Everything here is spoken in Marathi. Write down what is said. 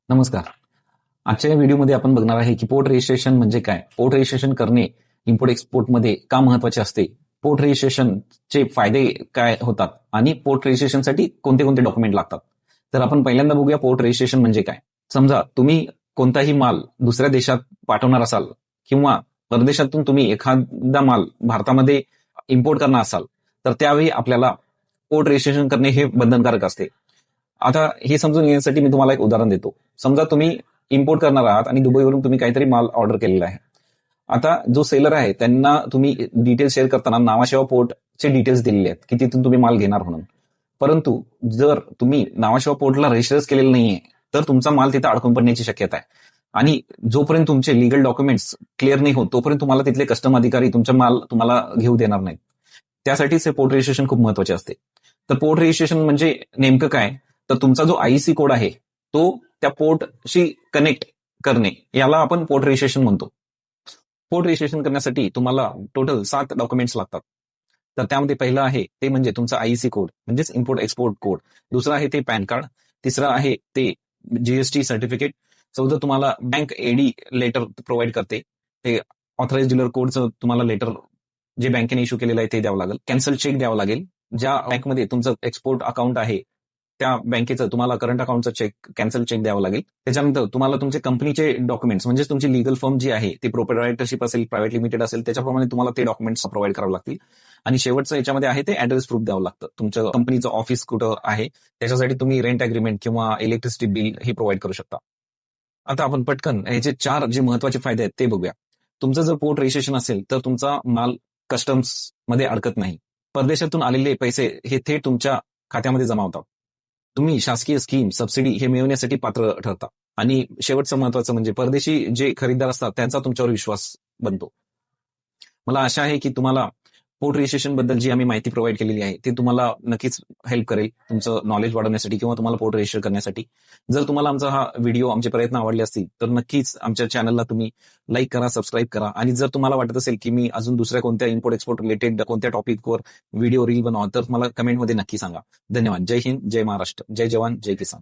नमस्कार. आजच्या या व्हिडिओमध्ये आपण बघणार आहे की पोर्ट रजिस्ट्रेशन म्हणजे काय, पोर्ट रजिस्ट्रेशन करणे इम्पोर्ट एक्सपोर्टमध्ये का महत्वाचे असते, पोर्ट रजिस्ट्रेशनचे फायदे काय होतात आणि पोर्ट रजिस्ट्रेशनसाठी कोणते कोणते डॉक्युमेंट लागतात. तर आपण पहिल्यांदा बघूया पोर्ट रजिस्ट्रेशन म्हणजे काय. समजा तुम्ही कोणताही माल दुसऱ्या देशात पाठवणार असाल किंवा परदेशातून तुम्ही एखादा माल भारतामध्ये इम्पोर्ट करणार असाल तर त्यावेळी आपल्याला पोर्ट रजिस्ट्रेशन करणे हे बंधनकारक असते. आता हे समजून घेण्यासाठी मी तुम्हाला एक उदाहरण देतो. समजा तुम्ही इम्पोर्ट करणार आहात आणि दुबईवरून तुम्ही काहीतरी माल ऑर्डर केलेला आहे. आता जो सेलर आहे त्यांना तुम्ही डिटेल्स शेअर करताना नावाशिवा पोर्टचे डिटेल्स दिलेले आहेत की तिथून तुम्ही माल घेणार म्हणून. परंतु जर तुम्ही नावाशिवा पोर्टला रजिस्टरच केलेलं नाहीये तर तुमचा माल तिथे अडकून पडण्याची शक्यता आहे. आणि जोपर्यंत तुमचे लिगल डॉक्युमेंट्स क्लिअर नाही होत तोपर्यंत तुम्हाला तिथले कस्टम अधिकारी तुमचा माल तुम्हाला घेऊ देणार नाहीत. त्यासाठीच हे पोर्ट रजिस्ट्रेशन खूप महत्वाचे असते. तर पोर्ट रजिस्ट्रेशन म्हणजे नेमकं काय, तर तुमचा जो आयसी कोड आहे तो त्या पोर्टशी कनेक्ट करणे याला आपण पोर्ट रजिस्ट्रेशन म्हणतो. पोर्ट रजिस्ट्रेशन करण्यासाठी तुम्हाला टोटल 7 डॉक्युमेंट्स लागतात. तर त्यामध्ये पहिलं आहे ते म्हणजे तुमचा आयसी कोड म्हणजेच इम्पोर्ट एक्सपोर्ट कोड. दुसरं आहे ते पॅन कार्ड. तिसरं आहे ते जीएसटी सर्टिफिकेट. चौथं तुम्हाला बँक एडी लेटर प्रोव्हाइड करते. ते ऑथराइज डीलर कोडचं तुम्हाला लेटर जे बँकेने इश्यू केलेलं आहे ते द्यावं लागेल. कॅन्सल चेक द्यावं लागेल. ज्या बँकमध्ये तुमचं एक्सपोर्ट अकाउंट आहे त्या बँकेचं तुम्हाला करंट अकाउंटचं चेक कॅन्सल चेक द्यावं लागेल. त्याच्यानंतर तुम्हाला तुमचे कंपनीचे डॉक्युमेंट्स म्हणजे तुमची लिगल फर्म जी आहे ती प्रोप्रायटरशिप असेल, प्रायव्हेट लिमिटेड असेल त्याच्याप्रमाणे तुम्हाला ते डॉक्युमेंट्स प्रोव्हाइड करावे लागतील. आणि शेवटचं याच्यामध्ये आहे ते ऍड्रेस प्रूफ द्यावं लागतं. तुमच्या कंपनीचं ऑफिस कुठं आहे त्याच्यासाठी तुम्ही रेंट अग्रीमेंट किंवा इलेक्ट्रिसिटी बिल हे प्रोव्हाइड करू शकता. आता आपण पटकन याचे 4 जे महत्वाचे फायदे आहेत ते बघूया. तुमचं जर पोर्ट रजिस्ट्रेशन असेल तर तुमचा माल कस्टम्स मध्ये अडकत नाही. परदेशातून आलेले पैसे हे थेट तुमच्या खात्यामध्ये जमा होतात. तुम्ही शासकीय स्कीम सबसिडी हे मिळवण्यासाठी पात्र ठरता. आणि शेवटचं महत्वाचं म्हणजे परदेशी जे खरेदीदार असतात त्यांचा तुमच्यावर विश्वास बनतो. मला आशा आहे की तुम्हाला पोर्ट रजिस्ट्रेशन बद्दल जी आम्ही माहिती प्रोव्हाइड केलेली आहे ते तुम्हाला नक्कीच हेल्प करेल तुमचं नॉलेज वाढवण्यासाठी किंवा तुम्हाला पोर्ट रजिस्टर करण्यासाठी. जर तुम्हाला आमचा हा व्हिडिओ आमचे प्रयत्न आवडले असतील तर नक्कीच आमच्या चॅनलला तुम्ही लाईक करा, सबस्क्राईब करा. आणि जर तुम्हाला वाटत असेल की मी अजून दुसऱ्या कोणत्या इम्पोर्ट एक्सपोर्ट रिलेटेड कोणत्या टॉपिकवर व्हिडिओ रील बनवा तर मला कमेंटमध्ये नक्की सांगा. धन्यवाद. जय हिंद, जय महाराष्ट्र, जय जवान, जय किसान.